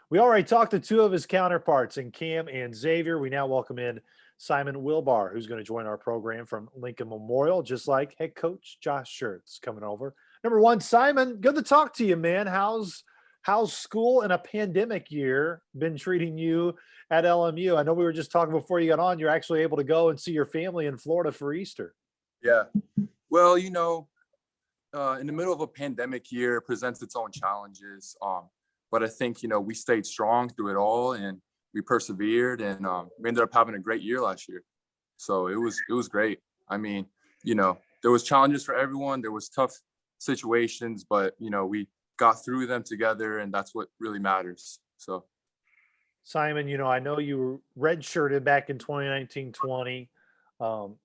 We already talked to two of his counterparts in Cam and Xavier. We now welcome in Simon Wilbar, who's going to join our program from Lincoln Memorial, just like head coach Josh Schertz coming over. Number one, Simon, good to talk to you, man. How's school in a pandemic year been treating you at LMU? I know we were just talking before you got on. You're actually able to go and see your family in Florida for Easter. Yeah. Well, in the middle of a pandemic year, it presents its own challenges. But I think, we stayed strong through it all and we persevered and we ended up having a great year last year. So it was great. I mean, there was challenges for everyone. There was tough situations, but, we got through them together and that's what really matters. So. Simon, I know you redshirted back in 2019-20.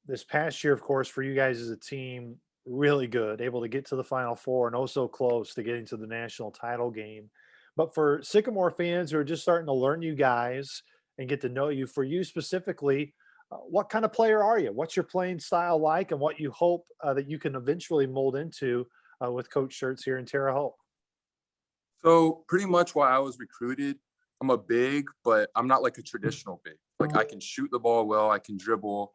This past year, of course, for you guys as a team, really good, able to get to the Final Four and oh so close to getting to the national title game. But for Sycamore fans who are just starting to learn you guys and get to know you, for you specifically, what kind of player are you? What's your playing style like, and what you hope that you can eventually mold into with Coach Schertz here in Terre Haute? So pretty much why I was recruited, I'm a big, but I'm not like a traditional big. Like I can shoot the ball well, I can dribble,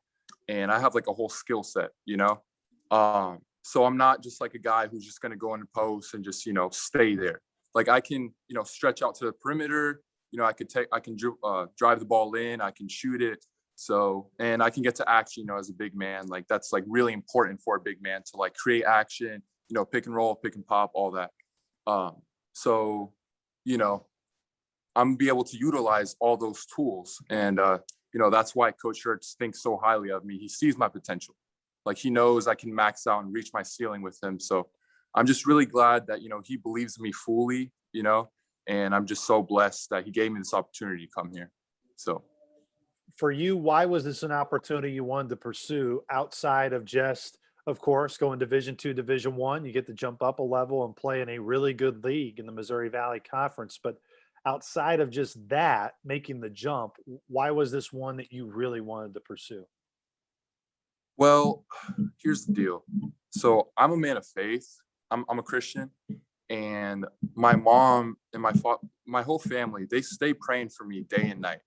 and I have like a whole skill set, So I'm not just like a guy who's just going to go in the post and just, stay there. Like I can, stretch out to the perimeter, I can drive the ball in, I can shoot it. So, and I can get to action, as a big man. Like that's like really important for a big man to like create action, pick and roll, pick and pop, all that. So, I'm gonna be able to utilize all those tools. And, that's why Coach Schertz thinks so highly of me. He sees my potential. Like he knows I can max out and reach my ceiling with him. So I'm just really glad that, he believes in me fully, and I'm just so blessed that he gave me this opportunity to come here. So. For you, why was this an opportunity you wanted to pursue outside of just, of course, going Division II, Division I? You get to jump up a level and play in a really good league in the Missouri Valley Conference. But outside of just that, making the jump, why was this one that you really wanted to pursue? Well, here's the deal. So I'm a man of faith. I'm a Christian, and my mom and my whole family, they stay praying for me day and night.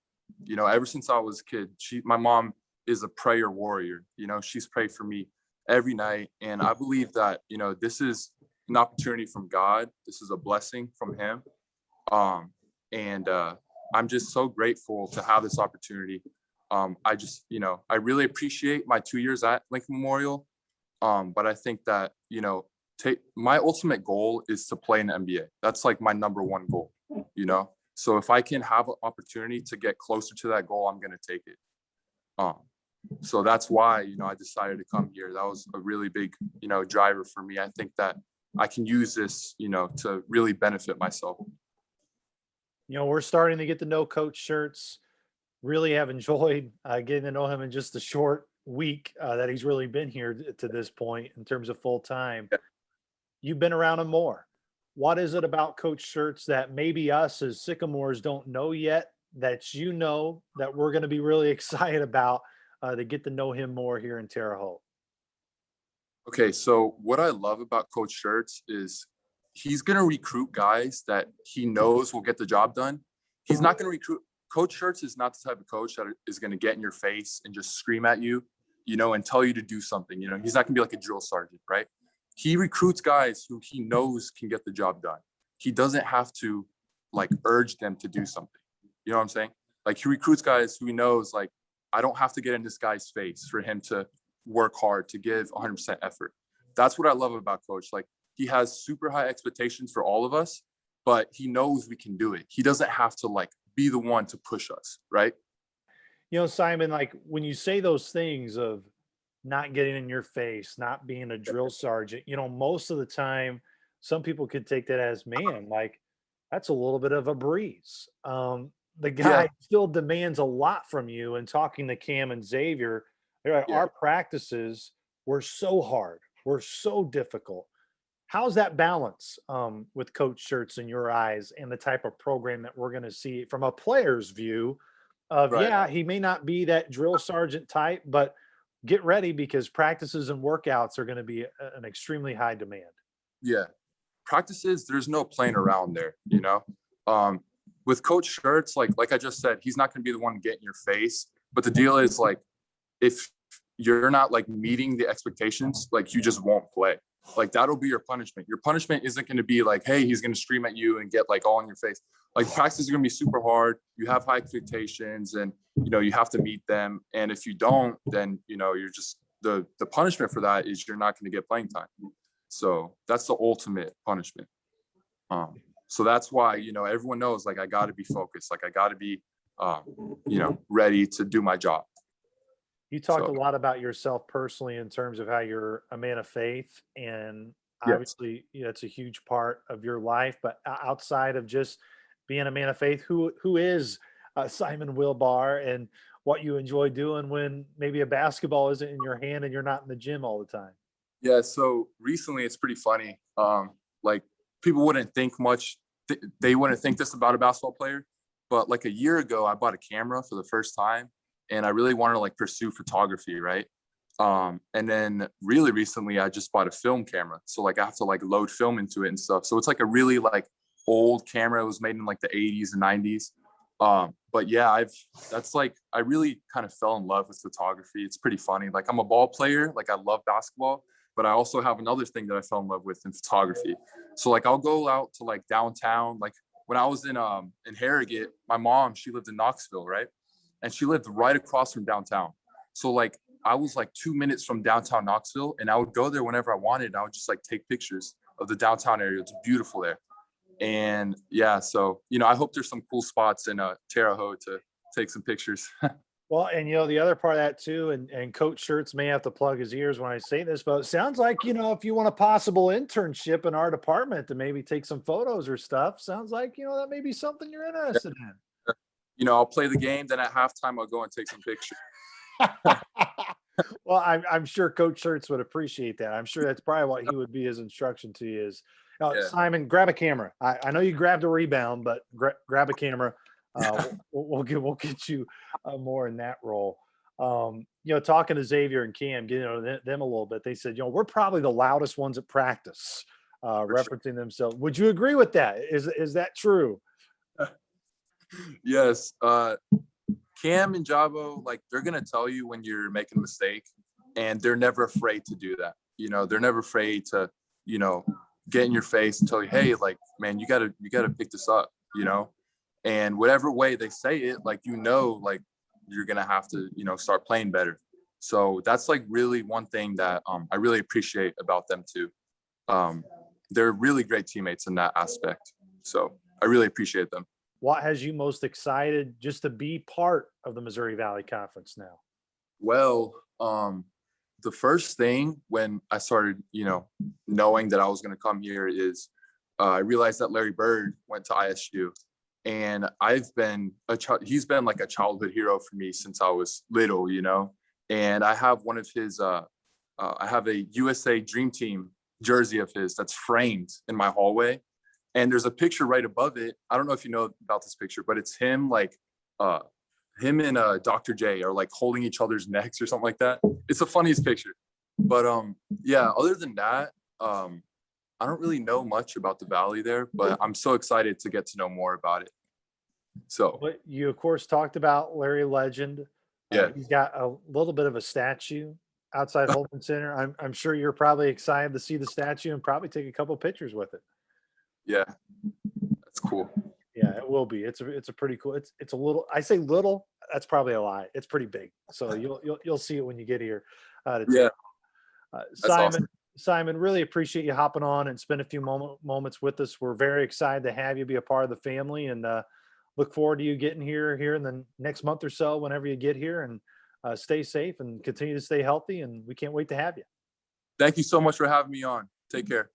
Ever since I was a kid, my mom is a prayer warrior. She's prayed for me every night. And I believe that, this is an opportunity from God. This is a blessing from him. And I'm just so grateful to have this opportunity. I really appreciate my 2 years at Lincoln Memorial. But I think that, my ultimate goal is to play in the NBA. That's like my number one goal, So if I can have an opportunity to get closer to that goal, I'm going to take it. So that's why, I decided to come here. That was a really big, driver for me. I think that I can use this, to really benefit myself. We're starting to get to know Coach Schertz. Really have enjoyed getting to know him in just a short week that he's really been here to this point in terms of full time. Yeah. You've been around him more. What is it about Coach Schertz that maybe us as Sycamores don't know yet that that we're going to be really excited about to get to know him more here in Terre Haute? Okay, so what I love about Coach Schertz is he's going to recruit guys that he knows will get the job done. He's not going to recruit. Coach Schertz is not the type of coach that is going to get in your face and just scream at you, and tell you to do something. He's not going to be like a drill sergeant, right? He recruits guys who he knows can get the job done. He doesn't have to like urge them to do something. You know what I'm saying? Like he recruits guys who he knows, like, I don't have to get in this guy's face for him to work hard, to give 100% effort. That's what I love about Coach. Like he has super high expectations for all of us, but he knows we can do it. He doesn't have to like be the one to push us, right? Simon, like when you say those things of not getting in your face, not being a drill sergeant, most of the time, some people could take that as, man, like that's a little bit of a breeze. The guy still demands a lot from you. And talking to Cam and Xavier, they're like, our practices were so hard, were so difficult. How's that balance with Coach Schertz in your eyes and the type of program that we're going to see from a player's view of, he may not be that drill sergeant type, but get ready because practices and workouts are going to be an extremely high demand. Yeah. Practices, there's no playing around there, with Coach Shirts, like I just said, he's not going to be the one to get in your face. But the deal is like, if you're not like meeting the expectations, like you just won't play. Like that'll be your punishment. Your punishment isn't going to be like, hey, he's going to scream at you and get like all in your face. Like practice is going to be super hard. You have high expectations, and you have to meet them. And if you don't, then you're just the punishment for that is you're not going to get playing time. So that's the ultimate punishment. So that's why everyone knows, like, I got to be focused. Like I got to be ready to do my job. You talked a lot about yourself personally in terms of how you're a man of faith, and Yes. obviously, it's a huge part of your life. But outside of just being a man of faith, who is Simon Wilbar, and what you enjoy doing when maybe a basketball isn't in your hand and you're not in the gym all the time? Yeah. So recently, it's pretty funny. Like people wouldn't think much. They wouldn't think this about a basketball player, but like a year ago, I bought a camera for the first time. And I really wanted to like pursue photography, right? And then really recently, I just bought a film camera. So like I have to like load film into it and stuff. So it's like a really like old camera. It was made in like the 80s and 90s. But yeah, I really kind of fell in love with photography. It's pretty funny. Like I'm a ball player. Like I love basketball, but I also have another thing that I fell in love with in photography. So like I'll go out to like downtown. Like when I was in Harrogate, my mom, she lived in Knoxville, right? And she lived right across from downtown. So like I was like 2 minutes from downtown Knoxville, and I would go there whenever I wanted. I would just like take pictures of the downtown area. It's beautiful there. And yeah, so I hope there's some cool spots in Terre Haute to take some pictures. Well, and the other part of that too, and Coach Shirts may have to plug his ears when I say this, but it sounds like, if you want a possible internship in our department to maybe take some photos or stuff, sounds like, that may be something you're interested in. I'll play the game, then at halftime I'll go and take some pictures. Well, I'm sure Coach Shirts would appreciate that. I'm sure that's probably what he would be his instruction to you is, Yeah. Simon, grab a camera. I know you grabbed a rebound, but grab a camera. We'll get you more in that role. Talking to Xavier and Cam, getting to know them a little bit, they said, we're probably the loudest ones at practice, referencing themselves. Would you agree with that? Is that true? Yes. Cam and Jabo, like they're going to tell you when you're making a mistake, and they're never afraid to do that. They're never afraid to, get in your face and tell you, hey, like, man, you gotta pick this up, and whatever way they say it, like, like you're going to have to, start playing better. So that's like really one thing that I really appreciate about them too. They're really great teammates in that aspect. So I really appreciate them. What has you most excited just to be part of the Missouri Valley Conference now? Well, the first thing when I started, knowing that I was going to come here is I realized that Larry Bird went to ISU, and he's been like a childhood hero for me since I was little, and I have one of his, I have a USA Dream Team jersey of his that's framed in my hallway. And there's a picture right above it. I don't know if you know about this picture, but it's him like him and Dr. J are like holding each other's necks or something like that. It's the funniest picture. But yeah, other than that, I don't really know much about the Valley there, but I'm so excited to get to know more about it. So But you of course talked about Larry Legend. Yeah. He's got a little bit of a statue outside Holman Center. I'm sure you're probably excited to see the statue and probably take a couple pictures with it. Yeah, that's cool. Yeah, it will be. It's a pretty cool. It's a little. I say little. That's probably a lie. It's pretty big. So you'll see it when you get here. Yeah. Simon, awesome. Simon, really appreciate you hopping on and spend a few moments with us. We're very excited to have you be a part of the family, and look forward to you getting here in the next month or so. Whenever you get here, and stay safe and continue to stay healthy. And we can't wait to have you. Thank you so much for having me on. Take care.